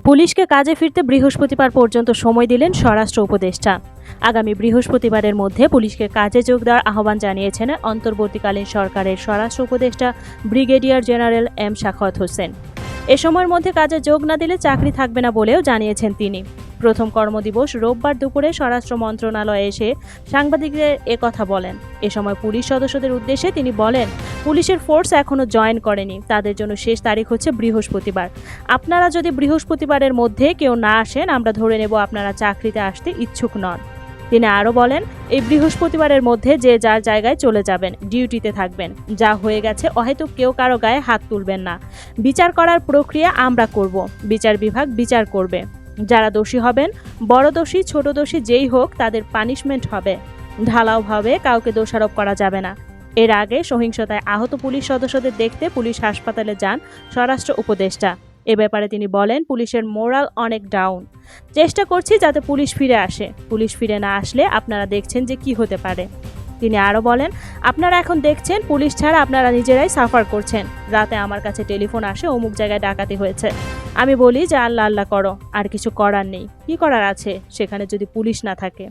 পুলিশকে কাজে ফিরতে বৃহস্পতিবার পর্যন্ত সময় দিলেন স্বরাষ্ট্র উপদেষ্টা। আগামী বৃহস্পতিবারের মধ্যে পুলিশকে কাজে যোগ দেওয়ার আহ্বান জানিয়েছেন অন্তর্বর্তীকালীন সরকারের স্বরাষ্ট্র উপদেষ্টা brigadier general M Shakhawat Hossain. এ সময়ের মধ্যে কাজে যোগ না দিলে চাকরি থাকবে না বলেও জানিয়েছেন তিনি। প্রথম কর্মদিবস রোববার দুপুরে স্বরাষ্ট্র মন্ত্রণালয়ে এসে সাংবাদিকদের একথা বলেন। এ সময় পুলিশ সদস্যদের উদ্দেশ্যে তিনি বলেন, পুলিশের ফোর্স এখনও জয়েন করেনি, তাদের জন্য শেষ তারিখ হচ্ছে বৃহস্পতিবার। আপনারা যদি বৃহস্পতিবারের মধ্যে কেউ না আসেন, আমরা ধরে নেব আপনারা চাকরিতে আসতে ইচ্ছুক নন। তিনি আরও বলেন, এই বৃহস্পতিবারের মধ্যে যে যার জায়গায় চলে যাবেন, ডিউটিতে থাকবেন। যা হয়ে গেছে অহেতুক কেউ কারো গায়ে হাত তুলবেন না। বিচার করার প্রক্রিয়া আমরা করব, বিচার বিভাগ বিচার করবে। যারা দোষী হবেন, বড় দোষী ছোট দোষী যেই হোক, তাদের পানিশমেন্ট হবে। ঢালাওভাবে কাউকে দোষারোপ করা যাবে না। এর আগে সহিংসতায় আহত পুলিশ সদস্যদের দেখতে পুলিশ হাসপাতালে যান স্বরাষ্ট্র উপদেষ্টা। এ ব্যাপারে তিনি বলেন, পুলিশের মোরাল অনেক ডাউন। চেষ্টা করছি যাতে পুলিশ ফিরে আসে। পুলিশ ফিরে না আসলে আপনারা দেখছেন যে কি হতে পারে। তিনি আরও বলেন, আপনারা এখন দেখছেন পুলিশ ছাড়া আপনারা নিজেরাই সাফার করছেন। রাতে আমার কাছে টেলিফোন আসে, অমুক জায়গায় ডাকাতি হয়েছে। আমি বলি যে আল্লাহ আল্লাহ করো, আর কিছু করার নেই। কি করার আছে সেখানে যদি পুলিশ না থাকে?